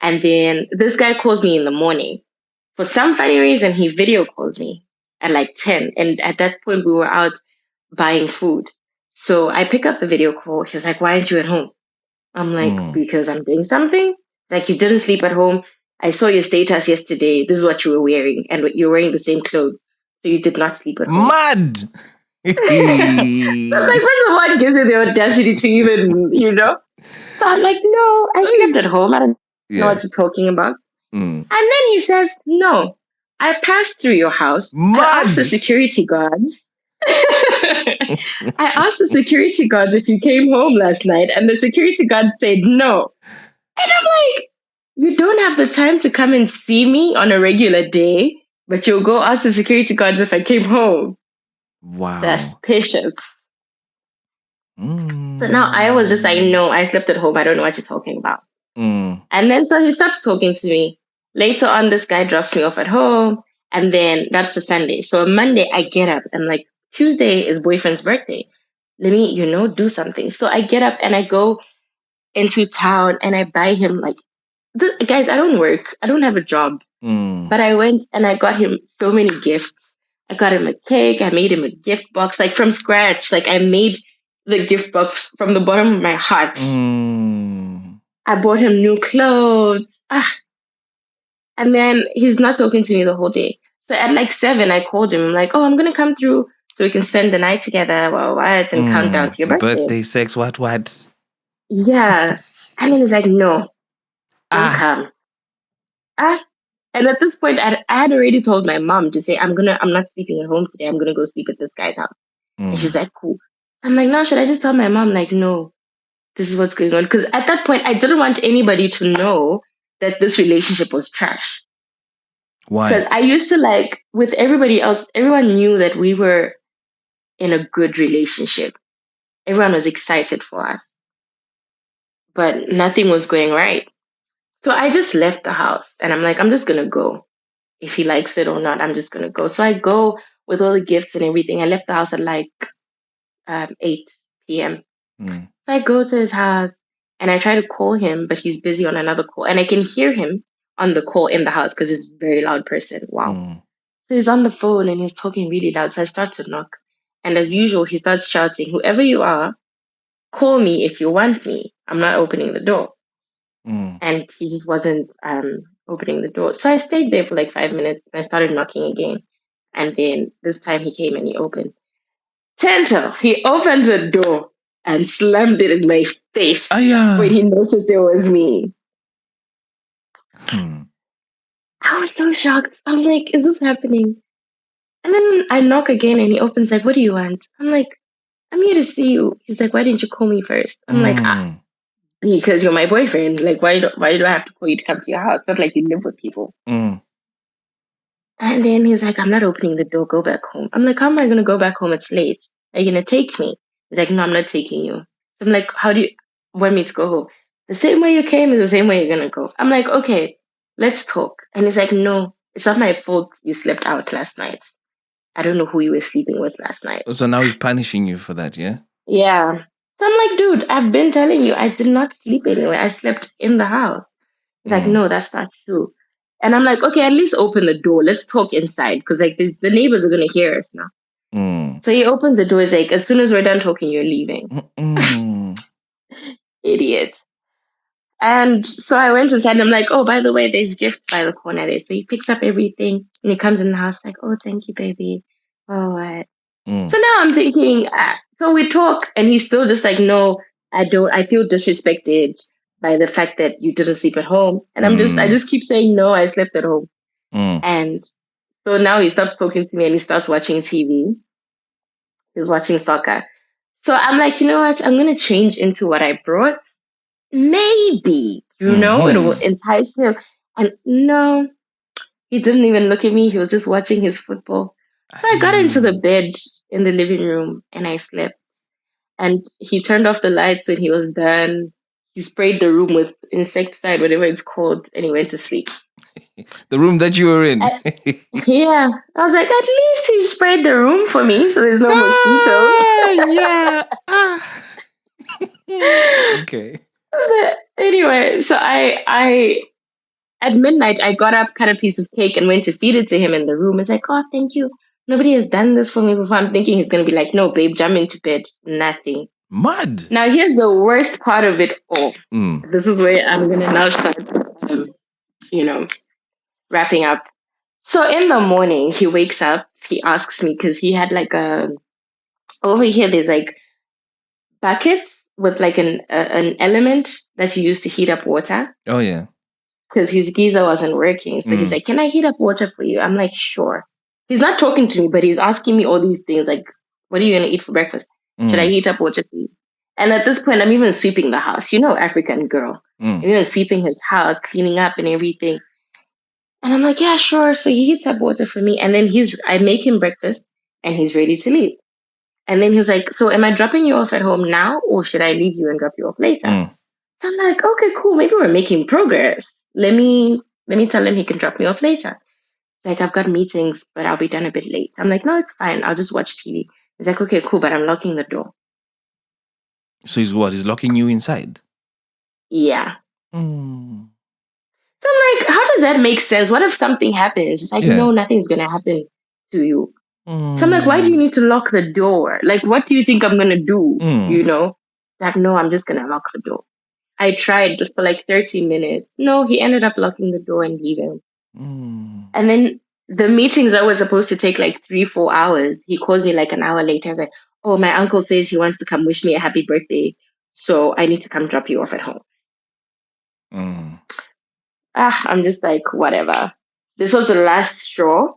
And then this guy calls me in the morning. For some funny reason, he video calls me at like 10. And at that point, we were out buying food. So I pick up the video call. He's like, why aren't you at home? I'm like, because I'm doing something. Like, you didn't sleep at home. I saw your status yesterday. This is what you were wearing, and you were wearing the same clothes. So you did not sleep at home. Mad. So I'm like, where's the one gives you the audacity to even, So I'm like, no, I slept at home. I don't know what you're talking about. Mm. And then he says, no, I passed through your house. I asked the Mad. security guards. I asked the security guards if you came home last night, and the security guard said no. And I'm like, you don't have the time to come and see me on a regular day, but you'll go ask the security guards if I came home. Wow. Suspicious. Mm. So now I was just like, no, I slept at home. I don't know what you're talking about. Mm. And then so he stops talking to me. Later on, this guy drops me off at home. And then that's for Sunday. So on Monday, I get up. I'm like, Tuesday is boyfriend's birthday. Let me, do something. So I get up and I go into town and I buy him guys, I don't work. I don't have a job. But I went and I got him so many gifts. I got him a cake. I made him a gift box, like from scratch. Like I made the gift box from the bottom of my heart. I bought him new clothes. And then he's not talking to me the whole day. So at like 7, I called him. I'm like, oh, I'm going to come through so we can spend the night together, what, and count down to your birthday. Sex, what? Yeah. And then he's like, no, don't come. And at this point, I had already told my mom to say, I'm not sleeping at home today. I'm going to go sleep at this guy's house. And she's like, cool. I'm like, no, should I just tell my mom? Like, no, this is what's going on. Because at that point, I didn't want anybody to know that this relationship was trash. Why? Because I used to with everybody else, everyone knew that we were in a good relationship. Everyone was excited for us. But nothing was going right. So I just left the house and I'm like, I'm just going to go. If he likes it or not, I'm just going to go. So I go with all the gifts and everything. I left the house at 8 p.m. So I go to his house and I try to call him, but he's busy on another call. And I can hear him on the call in the house because he's a very loud person. Wow. So he's on the phone and he's talking really loud. So I start to knock. And as usual, he starts shouting, whoever you are, call me if you want me. I'm not opening the door. And he just wasn't opening the door. So I stayed there for 5 minutes and I started knocking again. And then this time he came and he opened. Tento, he opened the door and slammed it in my face when he noticed it was me. I was so shocked. I'm like, is this happening? And then I knock again and he opens what do you want? I'm like, I'm here to see you. He's like, why didn't you call me first? I'm like, because you're my boyfriend. Why do I have to call you to come to your house? It's not like you live with people. And then he's like, I'm not opening the door. Go back home. I'm like, how am I going to go back home? It's late. Are you going to take me? He's like, no, I'm not taking you. So I'm like, how do you want me to go home? The same way you came is the same way you're going to go. I'm like, okay, let's talk. And he's like, no, it's not my fault you slept out last night. I don't know who you were sleeping with last night. So now he's punishing you for that, yeah? Yeah. So I'm like, dude, I've been telling you, I did not sleep anywhere. I slept in the house. He's like, no, that's not true. And I'm like, okay, at least open the door. Let's talk inside. Because the neighbors are going to hear us now. So he opens the door. He's like, as soon as we're done talking, you're leaving. Idiot. And so I went inside and I'm like, oh, by the way, there's gifts by the corner there. So he picks up everything and he comes in the house like, oh, thank you, baby. Oh, what? So now I'm thinking, so we talk and he's still just like, no, I don't. I feel disrespected by the fact that you didn't sleep at home. And I just keep saying, no, I slept at home. And so now he stops talking to me and he starts watching TV. He's watching soccer. So I'm like, you know what? I'm going to change into what I brought. Maybe, it will entice him. And no, he didn't even look at me. He was just watching his football. So I got into the bed in the living room and I slept. And he turned off the lights when he was done. He sprayed the room with insecticide, whatever it's called, and he went to sleep. The room that you were in. Yeah. I was like, at least he sprayed the room for me so there's no mosquitoes. Yeah. Okay. But anyway, so I at midnight, I got up, cut a piece of cake, and went to feed it to him in the room. It's like, oh, thank you. Nobody has done this for me before. I'm thinking he's going to be like, no, babe, jump into bed. Nothing. Mad. Now, here's the worst part of it all. Mm. This is where I'm going to now start, you know, wrapping up. So in the morning, he wakes up. He asks me because he had like over here. There's like buckets with like an element that you use to heat up water Oh yeah. because his geyser wasn't working. So he's like, "Can I heat up water for you?" I'm like, "Sure." He's not talking to me, but he's asking me all these things like, "What are you gonna eat for breakfast? Should I heat up water for you?" And at this point, I'm even sweeping the house. You know, African girl. I'm even sweeping his house, cleaning up and everything. And I'm like, "Yeah, sure." So he heats up water for me, and then I make him breakfast, and he's ready to leave. And then he's like, "So am I dropping you off at home now, or should I leave you and drop you off later?" So I'm like, "Okay, cool. Maybe we're making progress. Let me tell him he can drop me off later." Like, "I've got meetings, but I'll be done a bit late." I'm like, "No, it's fine. I'll just watch TV." He's like, "Okay, cool, but I'm locking the door." So he's what? He's locking you inside. Yeah. Mm. So I'm like, how does that make sense? What if something happens? It's like, Yeah. no, nothing's gonna happen to you. So I'm like, why do you need to lock the door? Like, what do you think I'm gonna do? You know? Like, no, I'm just gonna lock the door. I tried for like 30 minutes. No, he ended up locking the door and leaving. And then the meetings that were supposed to take like 3-4 hours, he calls me like an hour later. I was like, "Oh, my uncle says he wants to come wish me a happy birthday. So I need to come drop you off at home." I'm just like, whatever. This was the last straw.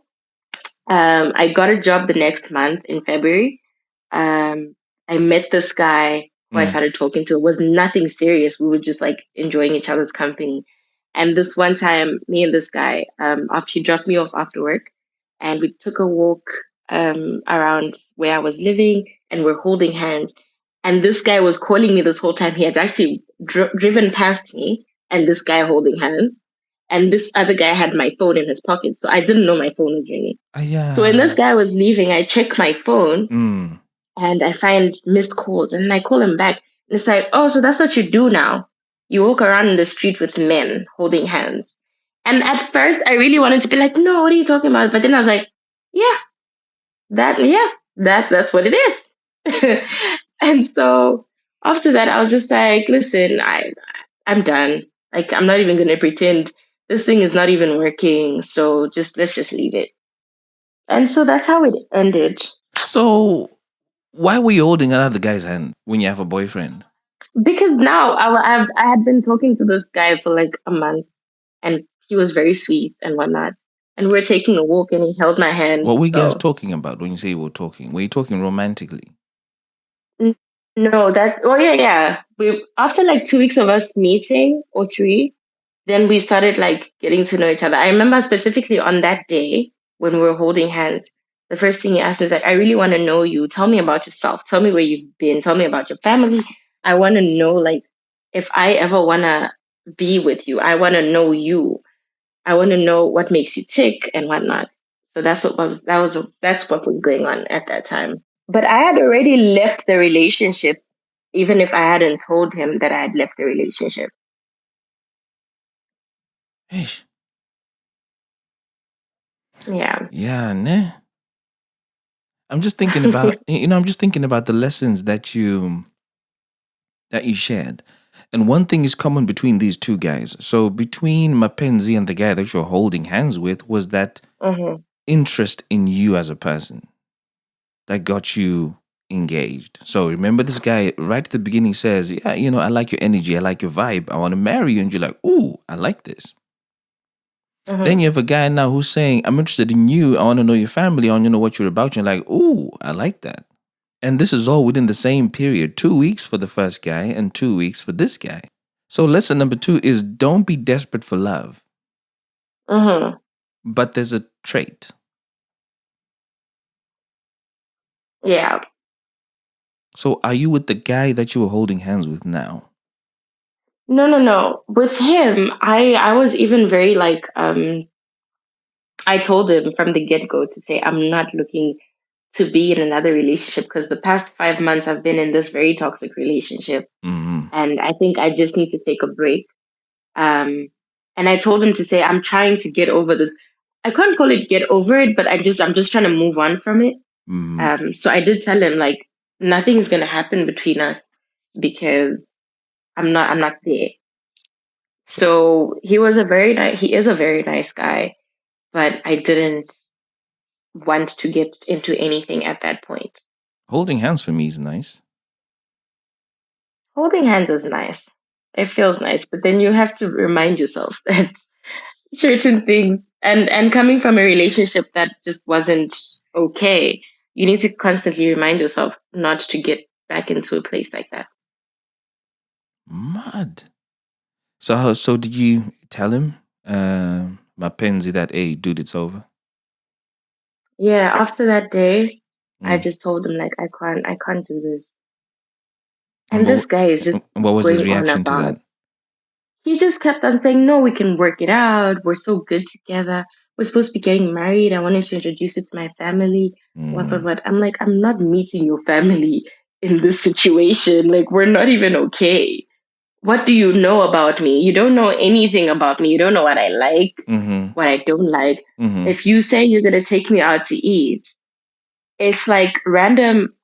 I got a job the next month in February. I met this guy who I started talking to. It was nothing serious. We were just like enjoying each other's company. And this one time, me and this guy, after he dropped me off after work, and we took a walk around where I was living, and we're holding hands. And this guy was calling me this whole time. He had actually driven past me, and this guy holding hands. And this other guy had my phone in his pocket, so I didn't know my phone was ringing. So when this guy was leaving, I check my phone and I find missed calls, and I call him back. And it's like, "Oh, so that's what you do now? You walk around in the street with men holding hands." And at first, I really wanted to be like, "No, what are you talking about?" But then I was like, "Yeah, that's what it is." And so after that, I was just like, "Listen, I'm done. Like, I'm not even gonna pretend this thing is not even working. So let's just leave it." And so that's how it ended. So why were you holding another guy's hand when you have a boyfriend? Because now I had been talking to this guy for like a month, and he was very sweet and whatnot. And we were taking a walk, and he held my hand. What were you guys So talking about when you say you were talking? Were you talking romantically? no, yeah. We after like 2 weeks of us meeting or 3, then we started like getting to know each other. I remember specifically on that day when we were holding hands, the first thing he asked me is like, "I really want to know you. Tell me about yourself. Tell me where you've been. Tell me about your family. I want to know like if I ever want to be with you. I want to know you. I want to know what makes you tick and whatnot." So that's what was going on at that time. But I had already left the relationship, even if I hadn't told him that I had left the relationship. Ish. Yeah. Yeah, nah. I'm just thinking about I'm just thinking about the lessons that you shared. And one thing is common between these two guys. So between Mapenzi and the guy that you're holding hands with was that interest in you as a person that got you engaged. So remember this guy right at the beginning says, "Yeah, I like your energy, I like your vibe, I want to marry you." And you're like, "Ooh, I like this." Then you have a guy now who's saying, "I'm interested in you, I want to know your family, I want to know what you're about." You're like, "Ooh, I like that." And this is all within the same period, 2 weeks for the first guy and 2 weeks for this guy. So lesson number 2 is don't be desperate for love. But there's a trait. Yeah. So are you with the guy that you were holding hands with now? No. With him, I was even very like I told him from the get-go to say I'm not looking to be in another relationship because the past 5 months I've been in this very toxic relationship. And I think I just need to take a break. And I told him to say I'm trying to get over this. I can't call it get over it, but I'm just trying to move on from it. So I did tell him like nothing is gonna happen between us. because I'm not there. So he is a very nice guy, but I didn't want to get into anything at that point. Holding hands for me is nice. Holding hands is nice. It feels nice, but then you have to remind yourself that certain things and coming from a relationship that just wasn't okay, you need to constantly remind yourself not to get back into a place like that. Mad. So did you tell him, Mapenzi, that, hey, dude, it's over? Yeah, after that day, I just told him like I can't do this. And this guy is just what was his going on reaction to about that? He just kept on saying, no, we can work it out. We're so good together. We're supposed to be getting married. I wanted to introduce you to my family. What. I'm like, I'm not meeting your family in this situation. Like, we're not even okay. What do you know about me? You don't know anything about me. You don't know what I like, what I don't like. If you say you're going to take me out to eat, it's like random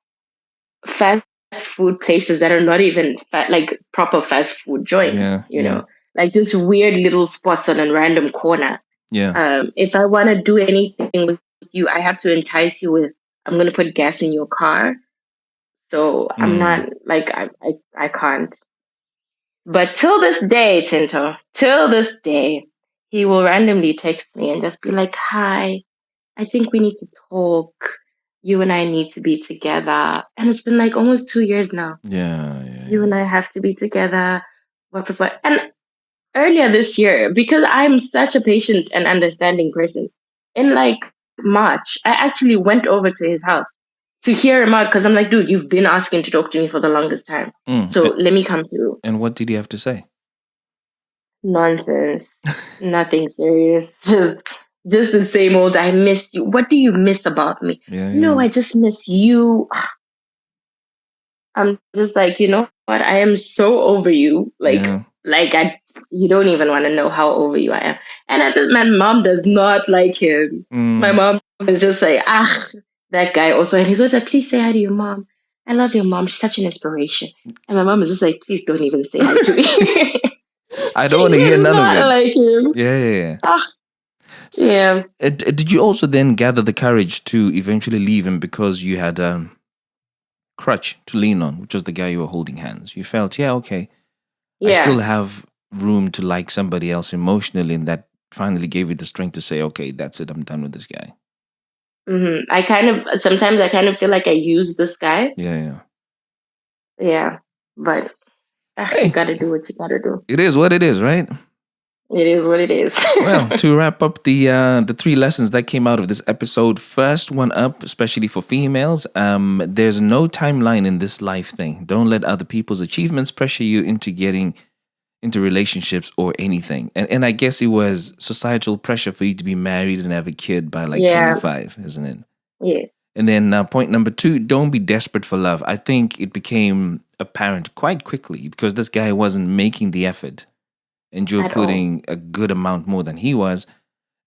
fast food places that are not even like proper fast food joints, you know, like just weird little spots on a random corner. If I want to do anything with you, I have to entice you with, I'm going to put gas in your car. So I'm not like, I can't. But till this day, Tinto, till this day, he will randomly text me and just be like, hi, I think we need to talk. You and I need to be together. And it's been like almost 2 years now. You and I have to be together. And earlier this year, because I'm such a patient and understanding person, in like March, I actually went over to his house to hear him out because I'm like, dude, you've been asking to talk to me for the longest time. So let me come through. And what did he have to say? Nonsense. Nothing serious. Just the same old, I miss you. What do you miss about me? No, I just miss you. I'm just like, you know what? I am so over you. You don't even want to know how over you I am. And my mom does not like him. My mom is just like, that guy also. And he's always like, please say hi to your mom. I love your mom. She's such an inspiration. And my mom is just like, please don't even say hi to me. I don't want to hear none of it. Like him. Yeah. Did you also then gather the courage to eventually leave him because you had a crutch to lean on, which was the guy you were holding hands? You felt, I still have room to like somebody else emotionally, and that finally gave you the strength to say, okay, that's it, I'm done with this guy. Sometimes I kind of feel like I use this guy. Yeah, but you gotta do what you gotta do. It is what it is, right? It is what it is. Well, to wrap up the 3 lessons that came out of this episode, first one up, especially for females, there's no timeline in this life thing. Don't let other people's achievements pressure you into getting into relationships or anything. And I guess it was societal pressure for you to be married and have a kid by 25, isn't it? Yes. And then point number 2, don't be desperate for love. I think it became apparent quite quickly because this guy wasn't making the effort. And you're putting a good amount more than he was.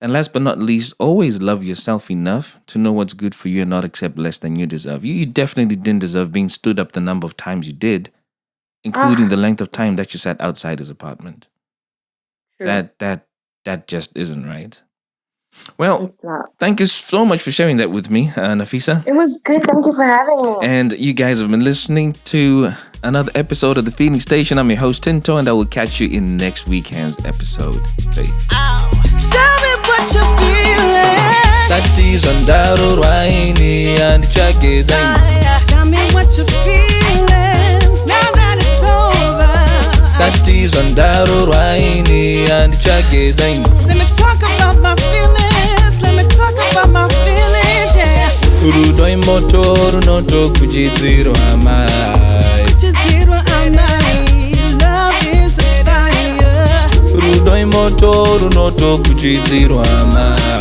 And last but not least, always love yourself enough to know what's good for you and not accept less than you deserve. You definitely didn't deserve being stood up the number of times you did, including the length of time that you sat outside his apartment. True. That just isn't right. Well, thank you so much for sharing that with me, Nafisa. It was good. Thank you for having me. And you guys have been listening to another episode of The Feeling Station. I'm your host, Tinto, and I will catch you in next weekend's episode. Tell me what you're feeling. Tell me what you're feeling. Now that it's over. Let me talk about my feelings. My feelings, yeah. Rudoi motoru noto kujidziro amai. Love is a fire. Rudoi motoru noto kujidziro amai.